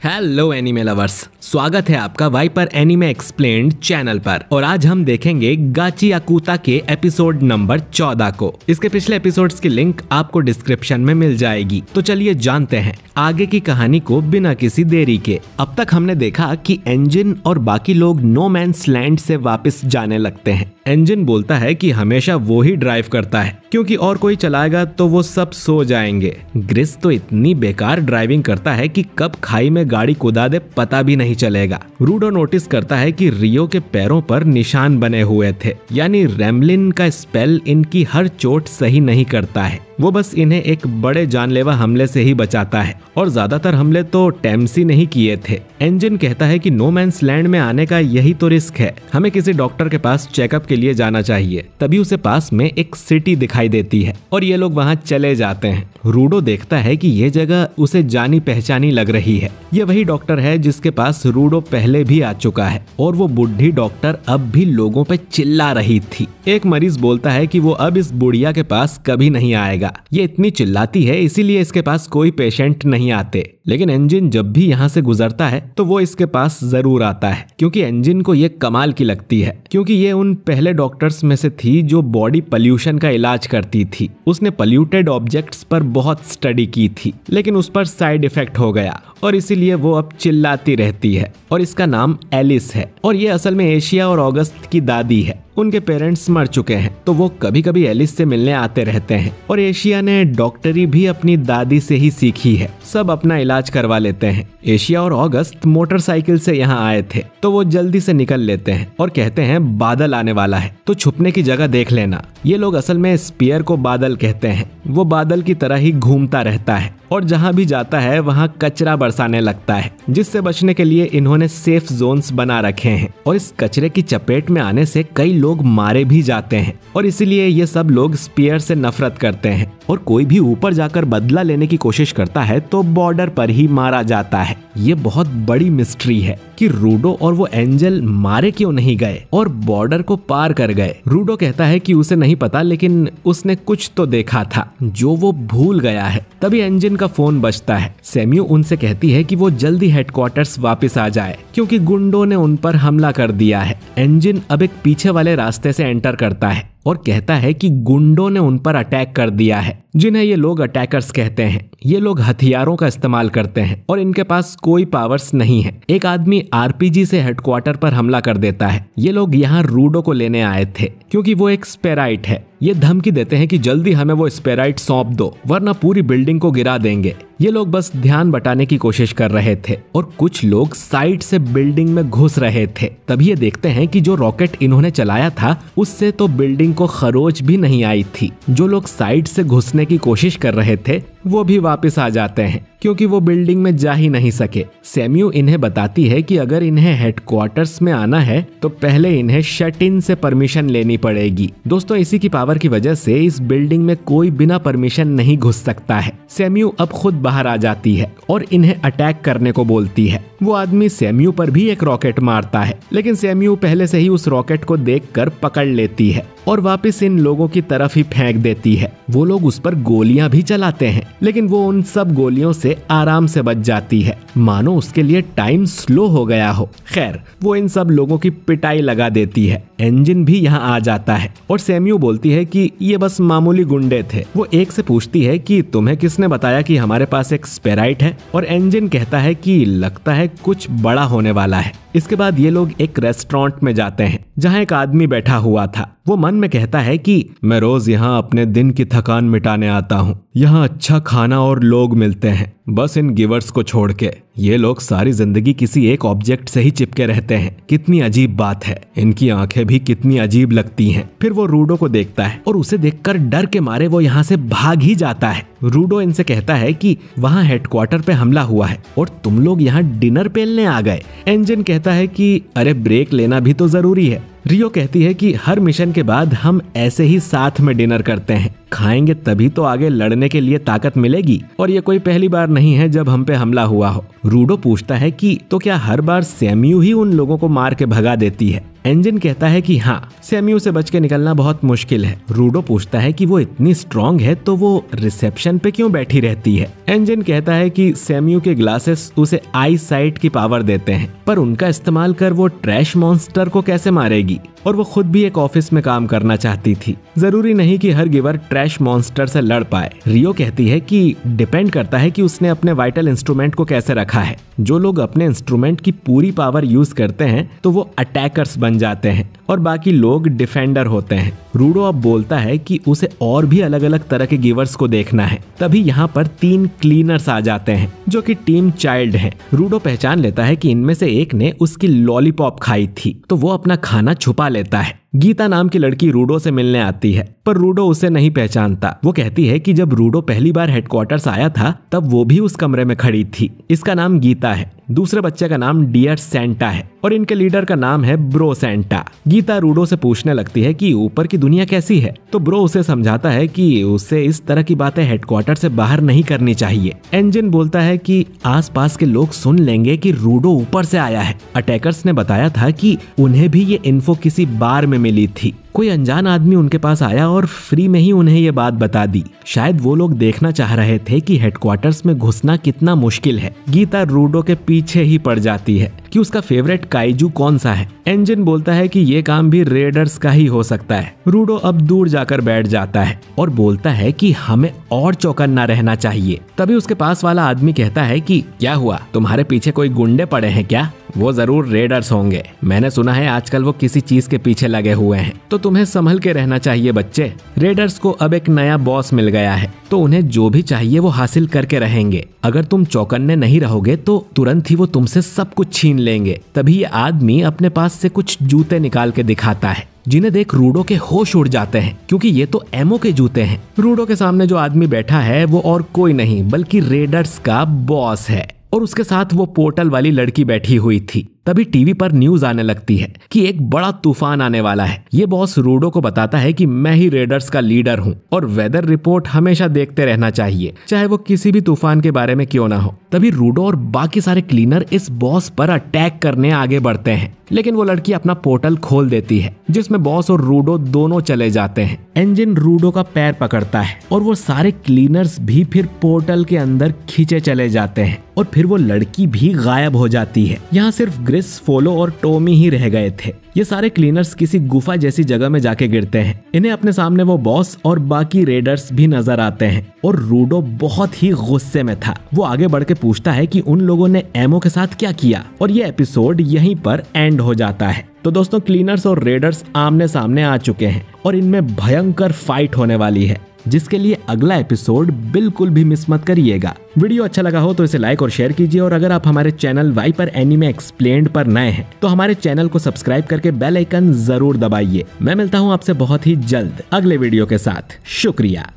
Hello anime lovers, स्वागत है आपका वाइपर एनीमे एक्सप्लेन्ड चैनल पर। और आज हम देखेंगे गाची याकुता के एपिसोड नंबर 14 को। इसके पिछले एपिसोड्स की लिंक आपको डिस्क्रिप्शन में मिल जाएगी। तो चलिए जानते हैं आगे की कहानी को बिना किसी देरी के। अब तक हमने देखा कि एंजिन और बाकी लोग नो मैंस लैंड से वापस जाने लगते हैं। एंजिन बोलता है कि हमेशा वो ही ड्राइव करता है क्योंकि और कोई चलाएगा तो वो सब सो जाएंगे। ग्रिस तो इतनी बेकार ड्राइविंग करता है कि कब खाई में गाड़ी कुदा दे पता भी नहीं चलेगा। रूडो नोटिस करता है कि रियो के पैरों पर निशान बने हुए थे, यानी रेमलिन का स्पेल इनकी हर चोट सही नहीं करता है। वो बस इन्हें एक बड़े जानलेवा हमले से ही बचाता है और ज्यादातर हमले तो टेम्सी ने ही किए थे। एंजिन कहता है कि नो मैंस लैंड में आने का यही तो रिस्क है, हमें किसी डॉक्टर के पास चेकअप के लिए जाना चाहिए। तभी उसे पास में एक सिटी दिखाई देती है और ये लोग वहाँ चले जाते हैं। रूडो देखता है कि ये जगह उसे जानी पहचानी लग रही है। ये वही डॉक्टर है जिसके पास रूडो पहले भी आ चुका है और वो बुढ़ी डॉक्टर अब भी लोगों पे चिल्ला रही थी। एक मरीज बोलता है कि वो अब इस बुढ़िया के पास कभी नहीं आएगा, ये इतनी चिल्लाती है इसीलिए इसके पास कोई पेशेंट नहीं आते। लेकिन एंजिन जब भी यहाँ से गुजरता है तो वो इसके पास जरूर आता है क्योंकि एंजिन को ये कमाल की लगती है, क्योंकि ये उन पहले डॉक्टर्स में से थी जो बॉडी पॉल्यूशन का इलाज करती थी। उसने पॉल्यूटेड ऑब्जेक्ट्स पर बहुत स्टडी की थी लेकिन उस पर साइड इफेक्ट हो गया और इसीलिए वो अब चिल्लाती रहती है। और इसका नाम एलिस है और ये असल में एशिया और ऑगस्ट की दादी है। उनके पेरेंट्स मर चुके हैं तो वो कभी कभी एलिस से मिलने आते रहते हैं और एशिया ने डॉक्टरी भी अपनी दादी से ही सीखी है। सब अपना इलाज करवा लेते हैं। एशिया और ऑगस्ट मोटरसाइकिल से यहाँ आए थे तो वो जल्दी से निकल लेते हैं और कहते हैं बादल आने वाला है तो छुपने की जगह देख लेना। ये लोग असल में स्पीयर को बादल कहते हैं। वो बादल की तरह ही घूमता रहता है और जहाँ भी जाता है वहाँ कचरा बरसाने लगता है, जिससे बचने के लिए इन्होंने सेफ जोन्स बना रखे हैं। और इस कचरे की चपेट में आने से कई लोग मारे भी जाते हैं और इसीलिए ये सब लोग स्पीयर से नफरत करते हैं। और कोई भी ऊपर जाकर बदला लेने की कोशिश करता है तो बॉर्डर पर ही मारा जाता है। ये बहुत बड़ी मिस्ट्री है कि रूडो और वो एंजल मारे क्यों नहीं गए और बॉर्डर को पार कर गए। रूडो कहता है कि उसे नहीं पता लेकिन उसने कुछ तो देखा था जो वो भूल गया है। तभी एंजिन का फोन बजता है। सैम्यू उनसे कहती है कि वो जल्दी हेडक्वार्टर्स वापस आ जाए क्योंकि गुंडों ने उन पर हमला कर दिया है। एंजिन अब एक पीछे वाले रास्ते से एंटर करता है और कहता है कि गुंडों ने उन पर अटैक कर दिया है, जिन्हें ये लोग अटैकर्स कहते हैं। ये लोग हथियारों का इस्तेमाल करते हैं और इनके पास कोई पावर्स नहीं है। एक आदमी आरपीजी से हेडक्वार्टर पर हमला कर देता है। ये लोग यहाँ रूडो को लेने आए थे क्योंकि वो एक स्पेराइट है। ये धमकी देते हैं कि जल्दी हमें वो स्पेराइट सौंप दो वरना पूरी बिल्डिंग को गिरा देंगे। ये लोग बस ध्यान बटाने की कोशिश कर रहे थे और कुछ लोग साइड से बिल्डिंग में घुस रहे थे। तभी ये देखते हैं कि जो रॉकेट इन्होंने चलाया था उससे तो बिल्डिंग को खरोच भी नहीं आई थी। जो लोग साइड से घुसने की कोशिश कर रहे थे वो भी वापस आ जाते हैं क्योंकि वो बिल्डिंग में जा ही नहीं सके। सैम्यू इन्हें बताती है कि अगर इन्हें हेडक्वार्टर्स में आना है तो पहले इन्हें शट इन से परमिशन लेनी पड़ेगी। दोस्तों, इसी की पावर की वजह से इस बिल्डिंग में कोई बिना परमिशन नहीं घुस सकता है। सैम्यू अब खुद बाहर आ जाती है और इन्हें अटैक करने को बोलती है। वो आदमी सैम्यू पर भी एक रॉकेट मारता है लेकिन सैम्यू पहले से ही उस रॉकेट को देखकर पकड़ लेती है और वापस इन लोगों की तरफ ही फेंक देती है। वो लोग उस पर गोलियां भी चलाते हैं लेकिन वो उन सब गोलियों से आराम से बच जाती है, मानो उसके लिए टाइम स्लो हो गया हो। खैर, वो इन सब लोगों की पिटाई लगा देती है। एंजिन भी यहाँ आ जाता है और सैम्यू बोलती है कि ये बस मामूली गुंडे थे। वो एक से पूछती है कि तुम्हें किसने बताया कि हमारे पास एक स्पेराइट है, और एंजिन कहता है कि लगता है कुछ बड़ा होने वाला है। इसके बाद ये लोग एक रेस्टोरेंट में जाते हैं जहाँ एक आदमी बैठा हुआ था। वो मन में कहता है कि मैं रोज यहाँ अपने दिन की थकान मिटाने आता हूँ। यहाँ अच्छा खाना और लोग मिलते हैं, बस इन गिवर्स को छोड़ के। ये लोग सारी जिंदगी किसी एक ऑब्जेक्ट से ही चिपके रहते हैं। कितनी अजीब बात है, इनकी आंखें भी कितनी अजीब लगती हैं। फिर वो रूडो को देखता है और उसे देखकर डर के मारे वो यहाँ से भाग ही जाता है। रूडो इनसे कहता है कि वहाँ हेडक्वार्टर पे हमला हुआ है और तुम लोग यहाँ डिनर पेलने आ गए। एंजिन कहता है कि अरे ब्रेक लेना भी तो जरूरी है। रियो कहती है कि हर मिशन के बाद हम ऐसे ही साथ में डिनर करते हैं। खाएंगे तभी तो आगे लड़ने के लिए ताकत मिलेगी, और ये कोई पहली बार नहीं है जब हम पे हमला हुआ हो। रूडो पूछता है कि तो क्या हर बार सैम्यू ही उन लोगों को मार के भगा देती है? एंजिन कहता है कि हाँ, सैम्यू से बच के निकलना बहुत मुश्किल है। रूडो पूछता है कि वो इतनी स्ट्रांग है तो वो रिसेप्शन पे क्यों बैठी रहती है? एंजिन कहता है कि सैम्यू के ग्लासेस उसे आई साइट की पावर देते हैं, पर उनका इस्तेमाल कर वो ट्रैश मॉन्स्टर को कैसे मारेगी? और वो खुद भी एक ऑफिस में काम करना चाहती थी। जरूरी नहीं कि हर गिवर ट्रैश मॉन्स्टर से लड़ पाए। रियो कहती है कि डिपेंड करता है कि उसने अपने वाइटल इंस्ट्रूमेंट को कैसे रखा है। जो लोग अपने इंस्ट्रूमेंट की पूरी पावर यूज करते हैं तो वो अटैकर्स बन जाते हैं और बाकी लोग डिफेंडर होते हैं। रूडो अब बोलता है कि उसे और भी अलग अलग तरह के गिवर्स को देखना है। तभी यहाँ पर 3 क्लीनर्स आ जाते हैं जो कि टीम चाइल्ड हैं। रूडो पहचान लेता है कि इनमें से एक ने उसकी लॉलीपॉप खाई थी, तो वो अपना खाना छुपा लेता है। गीता नाम की लड़की रूडो से मिलने आती है, पर रूडो उसे नहीं पहचानता। वो कहती है कि जब रूडो पहली बार हेडक्वार्टर्स आया था तब वो भी उस कमरे में खड़ी थी। इसका नाम गीता है, दूसरे बच्चे का नाम डियर सेंटा है और इनके लीडर का नाम है ब्रो सेंटा। गीता रूडो से पूछने लगती है कि ऊपर की दुनिया कैसी है, तो ब्रो उसे समझाता है कि उसे इस तरह की बातें हेडक्वार्टर से बाहर नहीं करनी चाहिए। एंजिन बोलता है कि आसपास के लोग सुन लेंगे कि रूडो ऊपर से आया है। अटैकर्स ने बताया था कि उन्हें भी ये इन्फो किसी बार में मिली थी। कोई अनजान आदमी उनके पास आया और फ्री में ही उन्हें ये बात बता दी। शायद वो लोग देखना चाह रहे थे कि हेडक्वार्टर्स में घुसना कितना मुश्किल है। गीता रूडो के पीछे ही पड़ जाती है कि उसका फेवरेट काइजू कौन सा है। एंजिन बोलता है कि ये काम भी रेडर्स का ही हो सकता है। रूडो अब दूर जाकर बैठ जाता है और बोलता है कि हमें और चौकन्ना रहना चाहिए। तभी उसके पास वाला आदमी कहता है कि क्या हुआ, तुम्हारे पीछे कोई गुंडे पड़े हैं क्या? वो जरूर रेडर्स होंगे, मैंने सुना है आजकल वो किसी चीज के पीछे लगे हुए हैं, तो तुम्हें संभल के रहना चाहिए बच्चे। रेडर्स को अब एक नया बॉस मिल गया है, तो उन्हें जो भी चाहिए वो हासिल करके रहेंगे। अगर तुम चौकन्ने नहीं रहोगे तो तुरंत ही वो तुमसे सब कुछ छीन लेंगे। तभी ये आदमी अपने पास से कुछ जूते निकाल के दिखाता है, जिन्हें देख रूडो के होश उड़ जाते हैं क्योंकि ये तो एमओ के जूते हैं। रूडो के सामने जो आदमी बैठा है वो और कोई नहीं बल्कि रेडर्स का बॉस है और उसके साथ वो पोर्टल वाली लड़की बैठी हुई थी। तभी टीवी पर न्यूज आने लगती है कि एक बड़ा तूफान आने वाला है। ये बॉस रूडो को बताता है कि मैं ही रेडर्स का लीडर हूँ और वेदर रिपोर्ट हमेशा देखते रहना चाहिए, चाहे वो किसी भी तूफान के बारे में क्यों ना हो। तभी रूडो और बाकी सारे क्लीनर इस बॉस पर अटैक करने आगे बढ़ते हैं, लेकिन वो लड़की अपना पोर्टल खोल देती है जिसमें बॉस और रूडो दोनों चले जाते हैं। एंजिन रूडो का पैर पकड़ता है और वो सारे क्लीनर्स भी फिर पोर्टल के अंदर खींचे चले जाते हैं और फिर वो लड़की भी गायब हो जाती है। यहाँ सिर्फ ग्रिस, फोलो और टॉमी ही रह गए थे। ये सारे क्लीनर्स किसी गुफा जैसी जगह में जाके गिरते हैं। इन्हें अपने सामने वो बॉस और बाकी रेडर्स भी नजर आते हैं और रूडो बहुत ही गुस्से में था। वो आगे बढ़ के पूछता है कि उन लोगों ने एमओ के साथ क्या किया, और ये एपिसोड यहीं पर एंड हो जाता है। तो दोस्तों, क्लीनर्स और रेडर्स आमने सामने आ चुके हैं और इनमें भयंकर फाइट होने वाली है, जिसके लिए अगला एपिसोड बिल्कुल भी मिस मत करिएगा। वीडियो अच्छा लगा हो तो इसे लाइक और शेयर कीजिए, और अगर आप हमारे चैनल वाइपर एनीमे एक्सप्लेन्ड पर नए हैं तो हमारे चैनल को सब्सक्राइब करके बेल आइकन जरूर दबाइए। मैं मिलता हूँ आपसे बहुत ही जल्द अगले वीडियो के साथ। शुक्रिया।